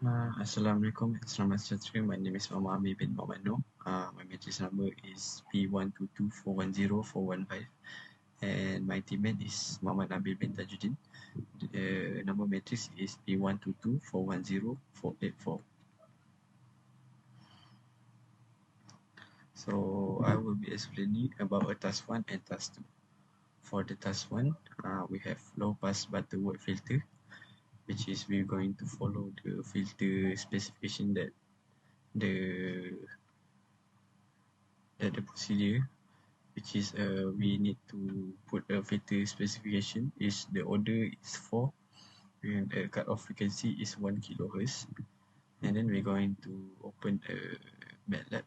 Assalamualaikum and selamat sejahtera. My name is Muhammad Amir bin Muhammad Noor. My matrix number is P1224104115 and my teammate is Muhammad Nabil bin Tajuddin. The number matrix is P1224104184. So I will be explaining about a task 1 and task 2. For the task 1, we have low pass butterworth filter, which is we're going to follow the filter specification that the procedure, which is we need to put a filter specification is the order is 4 and the cutoff frequency is 1 kilohertz, and then we're going to open a MATLAB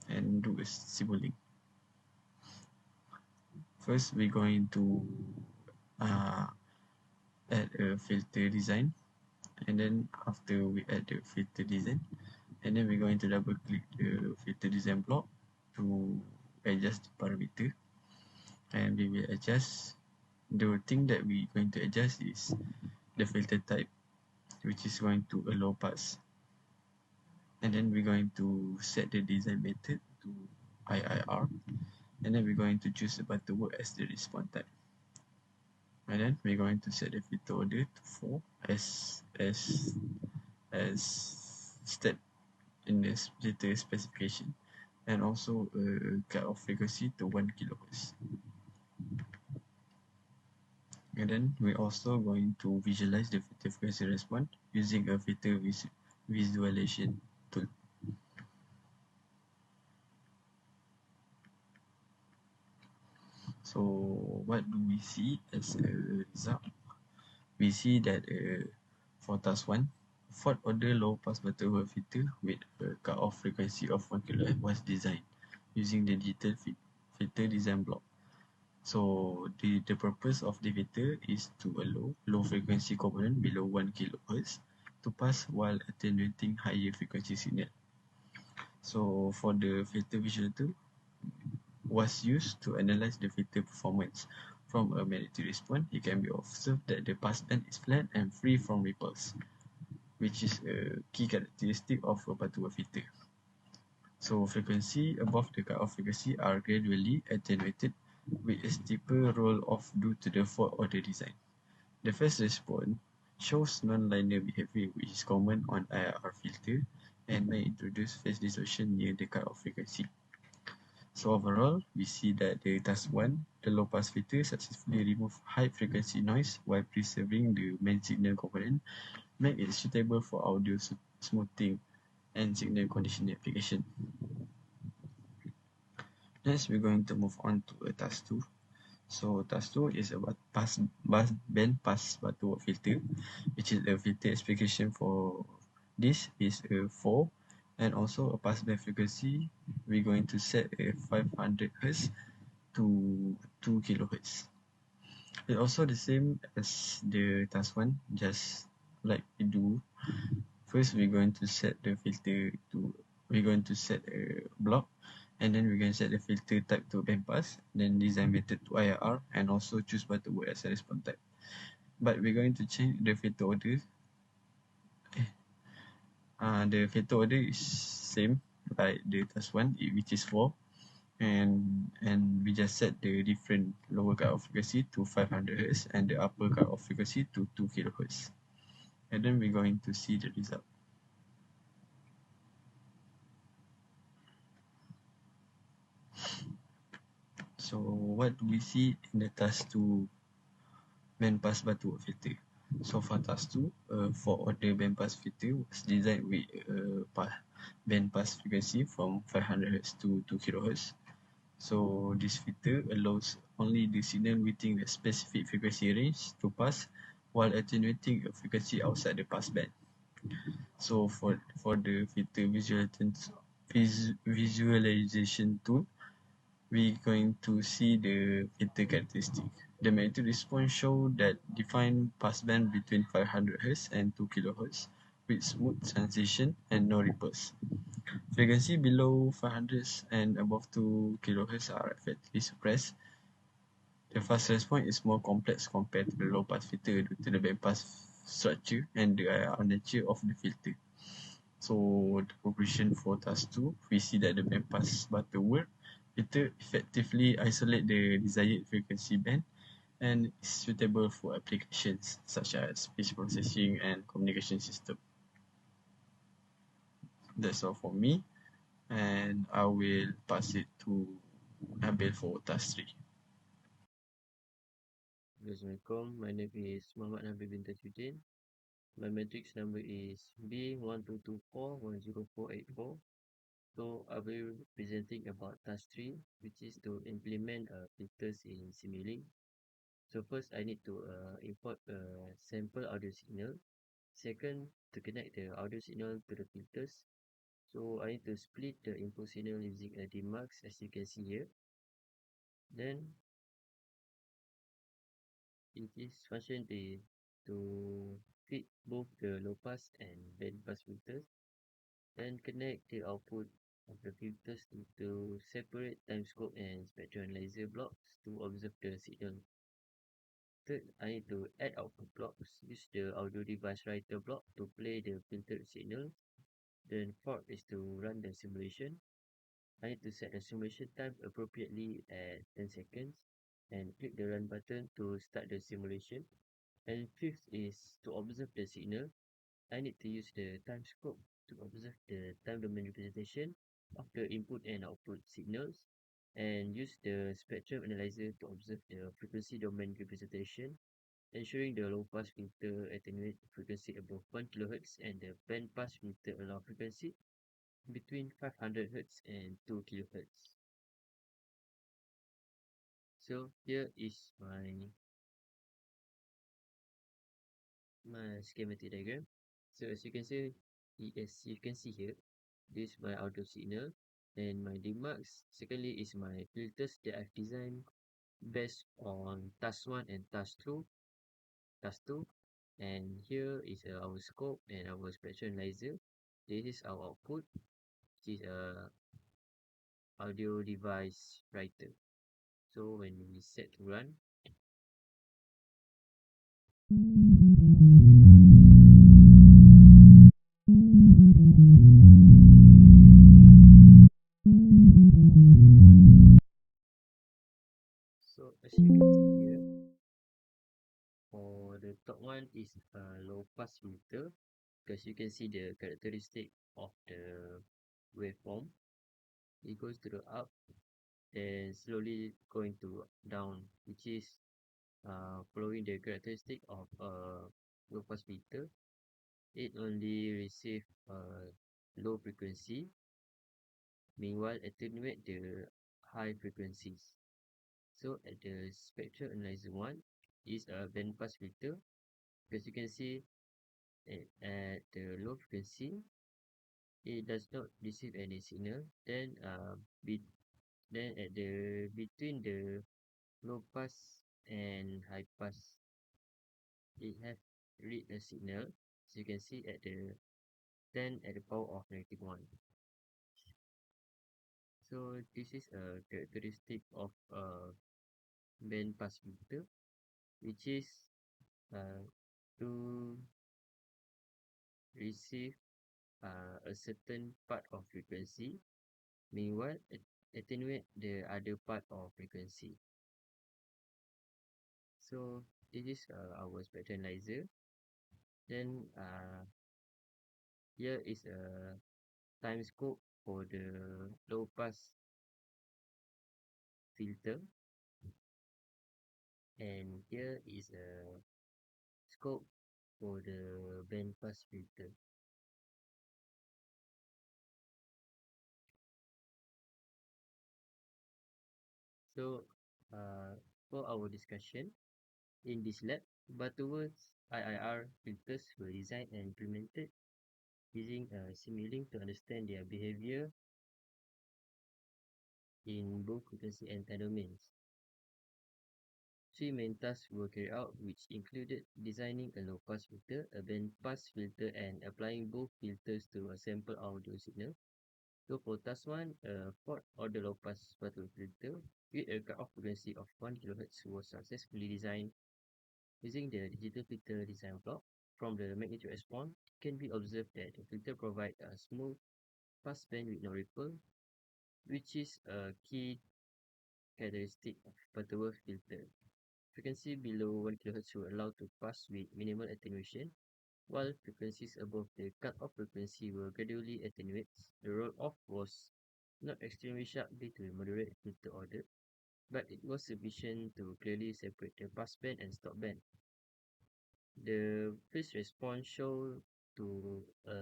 and do a simulating. First we're going to add a filter design, and then after we add the filter design, and then we're going to double click the filter design block to adjust the parameter, and we will adjust. The thing that we're going to adjust is the filter type, which is going to a low pass, and then we're going to set the design method to IIR, and then we're going to choose the butterworth as the response type, and then we're going to set the filter order to 4 as step in the filter specification, and also cutoff frequency to 1 kilohertz. And then we're also going to visualize the filter frequency response using a filter visualization tool. So what do we see as a result? We see that for task 1, fourth order low pass butterworth filter with a cutoff frequency of 1 kHz was designed using the digital filter design block. So the purpose of the filter is to allow low frequency component below 1 kHz to pass while attenuating higher frequency signal. So for the filter visual tool was used to analyze the filter performance. From a magnetic response, it can be observed that the passband is flat and free from ripples, which is a key characteristic of a butterworth filter. So frequency above the cutoff frequency are gradually attenuated with a steeper roll-off due to the fourth order design. The first response shows non-linear behavior, which is common on IR filter and may introduce phase distortion near the cutoff frequency. So overall, we see that the task 1, the low pass filter successfully removed high frequency noise while preserving the main signal component, make it suitable for audio smoothing and signal conditioning application. Next, we're going to move on to task 2. So task 2 is about band pass butterworth filter, which is a filter application for this is a 4, and also a passband frequency. We're going to set a 500 Hz to 2 kHz. It's also the same as the task 1, just like we do. First, we're going to set the filter to, we're going to set a block, and then we're going to set the filter type to band pass, then design method to IR, and also choose butterworth as a response type. But we're going to change the filter order. The filter order is same like the task 1, which is 4, and we just set the different lower cutoff frequency to 500 Hz and the upper cutoff frequency to 2 kHz. And then we're going to see the result. So what do we see in the task 2 band pass butterworth filter? So for task 2, for order band pass filter was designed with band pass frequency from 500 Hz to 2 kHz. So this filter allows only the signal within the specific frequency range to pass while attenuating a frequency outside the pass band. So for the filter visualization tool, we're going to see the filter characteristic. The magnetic response show that define passband between 500 Hz and 2 kHz with smooth transition and no ripples. Frequency below 500 and above 2 kHz are effectively suppressed. The fast response is more complex compared to the low pass filter due to the band pass structure and the nature of the filter. So the conclusion for task 2, we see that the bandpass butterworth filter effectively isolate the desired frequency band and is suitable for applications such as speech processing and communication system. That's all for me, and I will pass it to Nabil for task 3. Assalamualaikum. My name is Muhammad Nabil bin Tajuddin. My matrix number is B1224104884. So I'll be presenting about task 3, which is to implement filters in Simulink. So first I need to import a sample audio signal. Second, to connect the audio signal to the filters. So I need to split the input signal using a demarks, as you can see here. Then it is function to fit both the low pass and band pass filters, then connect the output of the filters into separate timescope and spectrum analyzer blocks to observe the signal. Third, I need to add output blocks. Use the audio device writer block to play the filtered signal. Then fourth is to run the simulation. I need to set the simulation time appropriately at 10 seconds and click the run button to start the simulation. And fifth is to observe the signal. I need to use the time scope to observe the time domain representation of the input and output signals, and use the spectrum analyzer to observe the frequency domain representation, ensuring the low pass filter attenuate frequency above 1 kHz and the band pass filter allow frequency between 500 Hz and 2 kHz. So here is my schematic diagram. So as you can see here, this is my audio signal, and my demarks. Secondly is my filters that I've designed based on task 1 and task 2. And here is our scope and our spectrum analyzer. This is our output, which is a audio device writer. So when we set to run, so as you can see here, for the top one is a low pass filter, because you can see the characteristic of the waveform. It goes to the up and slowly going to down, which is following the characteristic of a low pass filter. It only receive low frequency, meanwhile attenuate the high frequencies. So at the spectrum analyzer one is a band pass filter, because you can see at the low frequency it does not receive any signal. Then at the between the low pass and high pass, it have read a signal, as you can see at the 10 at the power of -1. So this is a characteristic of a band pass filter, which is uh, to receive a certain part of frequency, meanwhile attenuate the other part of frequency. So this is our spectrum analyzer. Then here is a time scope for the low pass filter, and here is a scope for the band pass filter. So for our discussion in this lab, Butterworth's IIR filters were designed and implemented using Simulink to understand their behavior in both frequency and time domains. Three main tasks were carried out, which included designing a low-pass filter, a band-pass filter, and applying both filters to a sample audio signal. So for task 1, a fourth-order low-pass filter with a cut-off frequency of 1 kHz was successfully designed using the digital filter design block. from the magnitude response, it can be observed that the filter provides a smooth passband with no ripple, which is a key characteristic of Butterworth filter. Frequency below 1 kHz were allowed to pass with minimal attenuation, while frequencies above the cut-off frequency were gradually attenuated. The roll-off was not extremely sharp due to moderate filter order, but it was sufficient to clearly separate the passband and stopband. The phase response show to a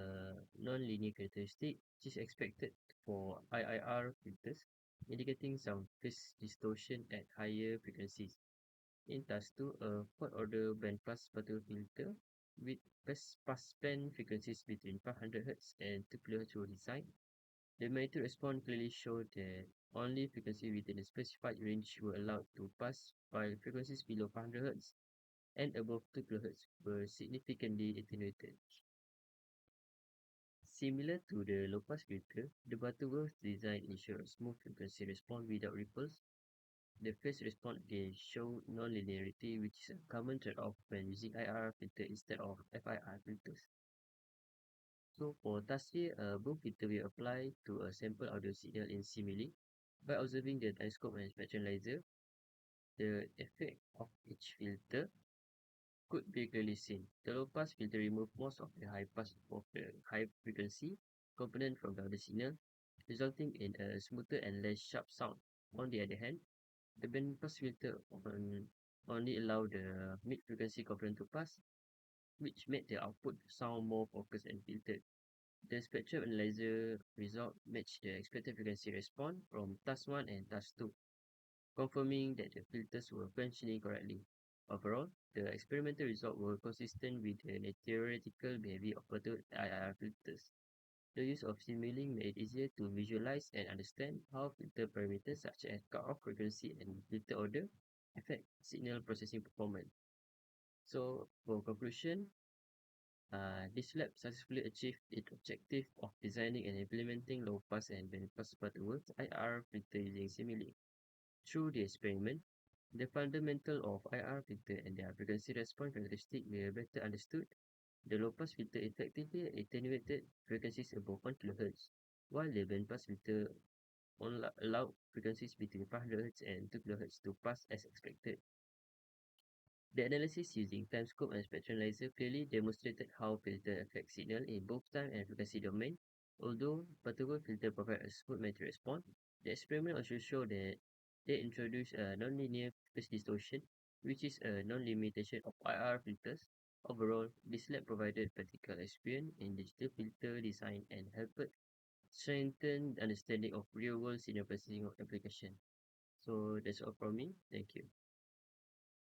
non-linear characteristic, which is expected for IIR filters, indicating some phase distortion at higher frequencies. In task 2, a fourth-order bandpass filter filter with passband frequencies between 500 Hz and 2 kHz were designed. The magnitude response clearly showed that only frequencies within the specified range were allowed to pass, while frequencies below 500 Hz and above 2 kHz were significantly attenuated. Similar to the low-pass filter, the Butterworth design ensures a smooth frequency response without ripples. The phase response gain show non-linearity, which is a common trade-off when using IR filter instead of FIR filters. So for task 3, a boom filter will apply to a sample audio signal in simile. By observing the telescope and spectralizer, the effect of each filter could be clearly seen. The low pass filter removes most of the high pass of the high frequency component from the audio signal, resulting in a smoother and less sharp sound. On the other hand, the band pass filter only allow the mid frequency component to pass, which made the output sound more focused and filtered. The spectrum analyzer result matched the expected frequency response from task 1 and task 2, confirming that the filters were functioning correctly. Overall, the experimental results were consistent with the theoretical behavior of Bluetooth IIR filters. The use of simulating made it easier to visualize and understand how filter parameters such as cutoff frequency and filter order affect signal processing performance. So, for conclusion, this lab successfully achieved its objective of designing and implementing low-pass and band-pass Butterworth IR filter using simulating. Through the experiment, the fundamental of IR filter and their frequency response characteristic were better understood. The low-pass filter effectively attenuated frequencies above 1 kHz, while the band-pass filter allowed frequencies between 500 Hz and 2 kHz to pass as expected. The analysis using timescope and spectralizer clearly demonstrated how filter affect signal in both time and frequency domain. Although Butterworth filter provide a smooth metric response, the experiment also showed that they introduce a nonlinear phase distortion, which is a non-limitation of IR filters. Overall, this lab provided practical experience in digital filter design and helped strengthen understanding of real-world signal processing application. So that's all from me. Thank you.